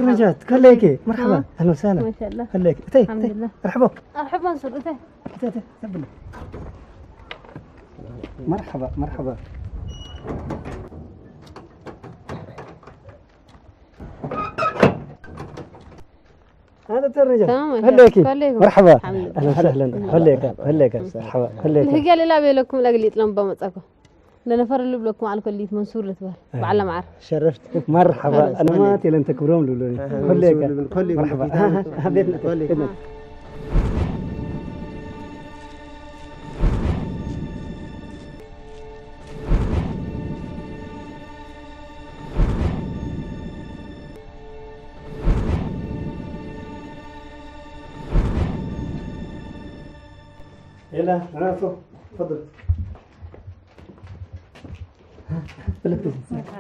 ترنجات خليكي مرحبا اهلا وسهلا ما شاء الله خليكي الحمد لله مرحبا مرحبا منصور تبنا مرحبا هذا ترنجات خليكي مرحبا اهلا وسهلا خليك مرحبا خليك هي لا بيلكم لا قليت لمبه مصاكو لنفر اللي بلكم على كلية منصور لتبال بعلم عار شرفت مرحبا انا ما تي لن تكبرون لولوني خليك مرحبا حبيبنا يلا رافو تفضل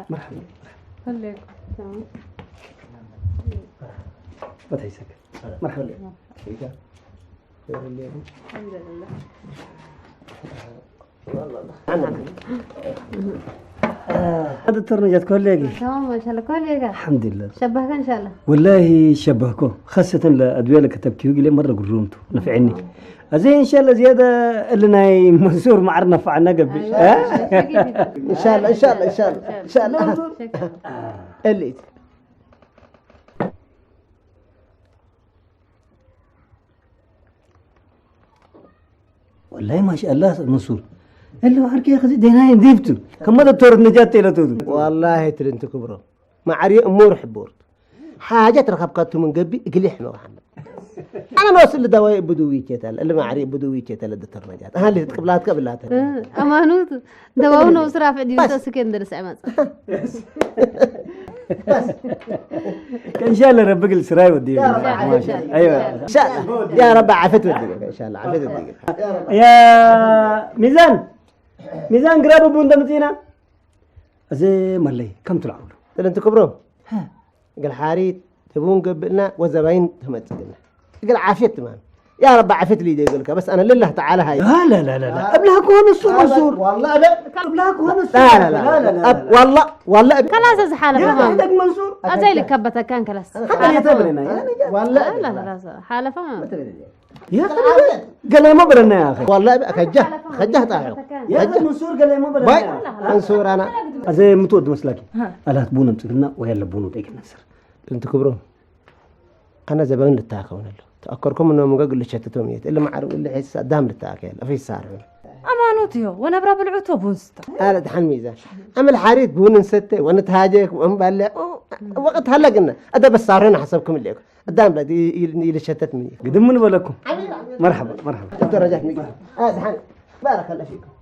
مرحبا خليك تمام فتحي سكت مرحبا الحمد لله هذا الترنجات كوليجي تمام ما شاء الله كوليجا الحمد لله شبهك ان شاء الله والله شبهكم خاصة الأدوية اللي كتبتيه لي مرة قرمته نفعني زي إن شاء الله زيادة اللي ناي منصور معرنا فعنا قبل إن شاء الله إن شاء الله إن شاء الله إن شاء الله اللي والله ما شاء الله منصور اللي هو حركة خزي ديناي نذيبته كم مدى تورد نجات إلى تودو والله ترنت كبره معري أمور حبورت حاجة رخبكاتو من قبي قليحنا وحنا أنا نوصل لدواء بدوي كتال اللي معري بدوي كتال الدكتور نجات ها اللي تقبلات قبلات أمانوت دواءنا وسرا في ديوتا سكندر سعمات بس إن شاء الله ربك السراي ودي أيوة إن شاء الله يا رب عفت وديك إن شاء الله عفت وديك يا ميزان قرابة بوندمتينا زي ملي كم تلعبوا ترنت كبره قال حاريت تبون قبلنا وزباين تمسكنا قال عافيت تمام يا رب عافيت لي يقول لك بس انا لله تعالى هاي لا قبلها كون الصور والله قبلها كون الصور لا والله كلاس حالة يا فما عندك منصور أزاي لك كبتها كان كلاس حالة تبرنا والله لا حالة فما يا قال لي ما برنا يا اخي والله خجه طاحوا يا منصور قال لي ما برنا منصور انا زي متود مسلكي الا تبون نمسكنا ويلا بونو ديك النسر انت كبروا انا زباين للتاكون له تاكركم انه مقل لشتتهم يت الا ما عرف اللي حس قدام للتاكل في صار امانوتيو وانا برا بالعتوب ونستا انا دحن ميزان عمل حريت بون نسته ونتهاجك ومبلع وقت هلا قلنا ادا بس صارنا حسبكم اللي قدام لا يلشتت مني قدم من بالكم مرحبا انت رجعت ميزان دحن بارك الله فيكم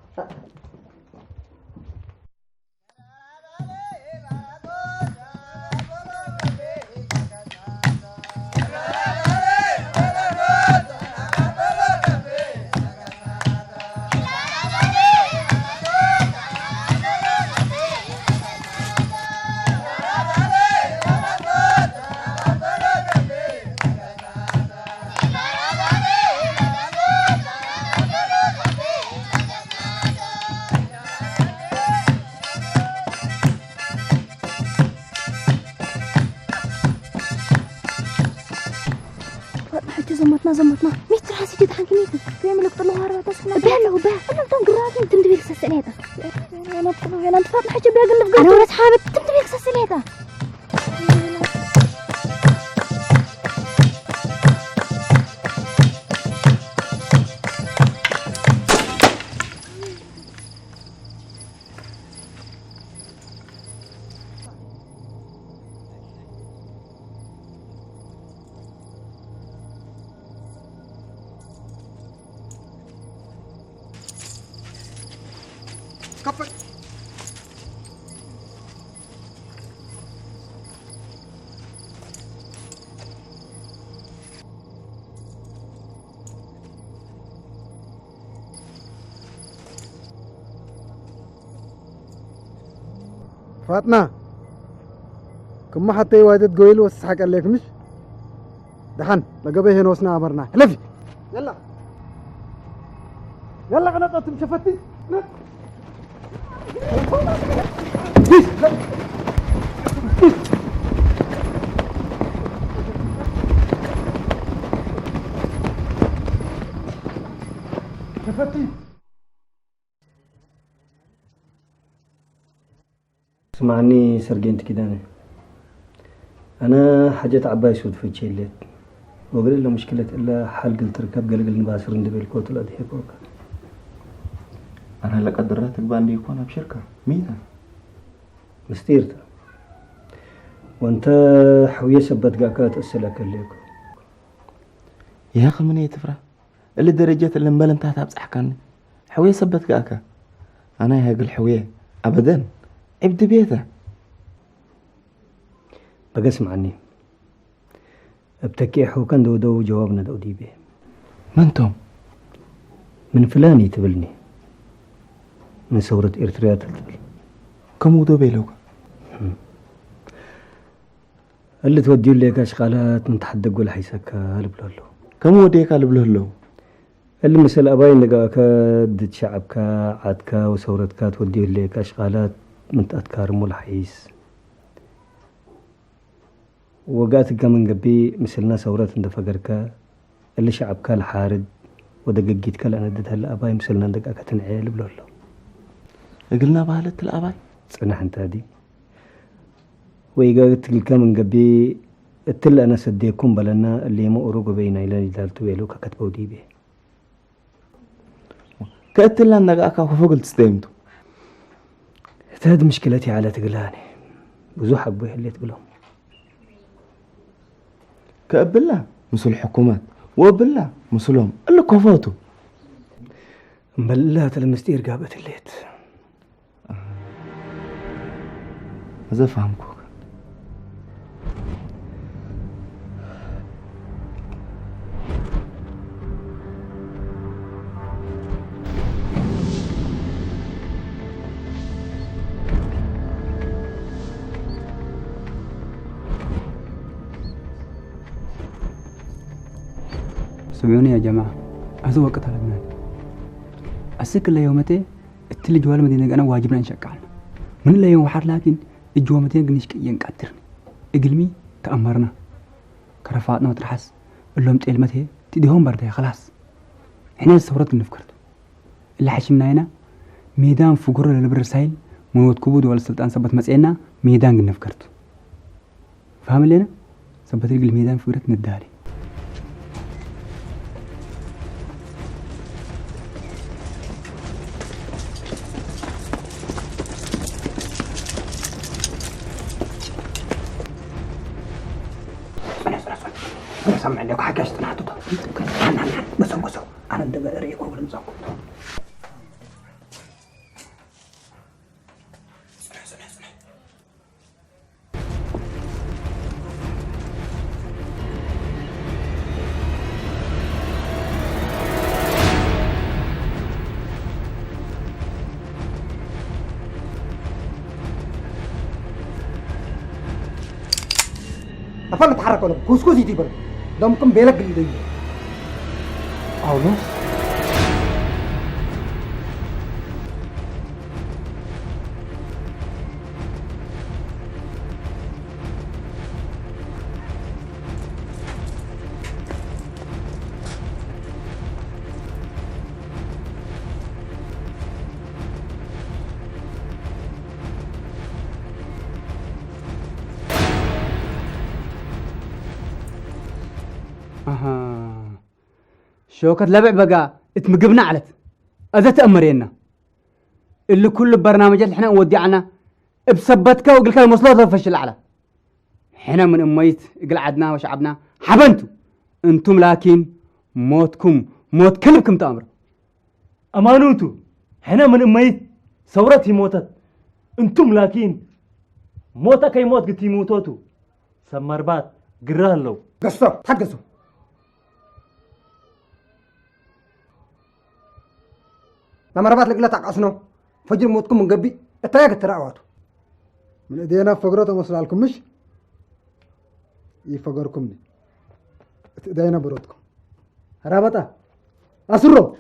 زمتنا ميتر حسيت دحين كميتي بيعمل لك طلعوا هربة بس ما بيعمل انا بتون قرابين تمدبيك سلسليتا انا انت حاجه بيقول لك انا ولا اصحابي تمدبيك سلسليتا كفر فاطمة كم حتى واجد قويل وسحق عليك مش دحن لقبه هنا وسنا أمرنا لفي يلا قناطة مشفتي كفتي اسمعني سرجنت كده أنا حاجات عباي سود في تشيلت وقال له مشكلة إلا حلق التركب قال لي نباسر ندبي الكوت ولا دي كوكا أنا هلا قدرتك باندي يكون بشركة ميتا مستيرته وانت حوية سبت قاكات السلاك الليكو يا أخي من يتفرح اللي درجات اللي مبال انتهت أبصح كان حوية سبت قاكا أنا هاق الحوية أبدا ابدي بيته بقى اسمعني ابتكي حوكان دو جوابنا دو دي بيه من توم من فلان يتبلني من ثورة إرتريا تلتل كم ودو بيلوكا اللي توديو ليك أشغالات من تحدق ولا حيسكا لبلولو كم وديك على بلهلو اللي مثل أباين لقاكا دد شعبكا عادكا وثورتكا توديو ليك أشغالات من تأتكار ولا حيس وقاتك من قبي مثلنا ثورات اندفقركا اللي شعبكا الحارد ودققيتكا لأنا دد هلا أباين مثلنا دقاكا تنعي لبلولو قلنا بهالت الأباي صنح انت هادي ويقالت لك من قبي التل أنا سديكم بلنا اللي ما أروق بين إلى دالتو يلوك كتبوا دي به كأتلا أنك أكا فوق تستيمتو هاد مشكلتي على تقلاني بزوح أبوي اللي تقولهم كأبلا مسؤول الحكومات وأبلا مسؤولهم اللي كفاتو مبلا تلمستير قابت الليت ماذا فهمكو سمعوني يا جماعة هذا وقت على لبنان السك اللي يومتي التلي جوال مدينة أنا واجبنا نشكعنا من اللي يوم وحر لكن الجوامتين قنيش ينقدرني اقلمي تأمرنا كرفاتنا وترحس اللهم تقلمته تديهم بردها خلاص احنا الثورات نفكرت اللي حشمنا هنا ميدان فقر للبرسايل موت كبود ولا السلطان سبت مسئنا ميدان نفكرت فاهم لنا سبت رجل ميدان فقرت نداري أنا سامع لك حاجة استنحتو ده أنا بسو أنا ده ريك ورنزاكو أفضل تحرك ولا كوسكوس يجي برا ده ممكن بيلك اللي أو نص شوكت لبع بقى اتمقبنا علت اذا تأمرينا اللي كل البرنامجات اللي احنا نوديعنا بسبتك وقلك المصلوة فشل على حنا من اميت قلعدنا وشعبنا حبنتوا انتم لكن موتكم موت كلبكم تأمر أمانوتو حنا من اميت ثورتي موتت انتم لكن موتك اي موت قلتي موتوتو سمربات قران لو قصوا تحقسوا لما ربات لك لا تعقصنو فجر موتكم من قبي اتراك التراواتو من ايدينا فقرته مصر لكم مش يفقركمني ايدينا برودكم رابطه اسرو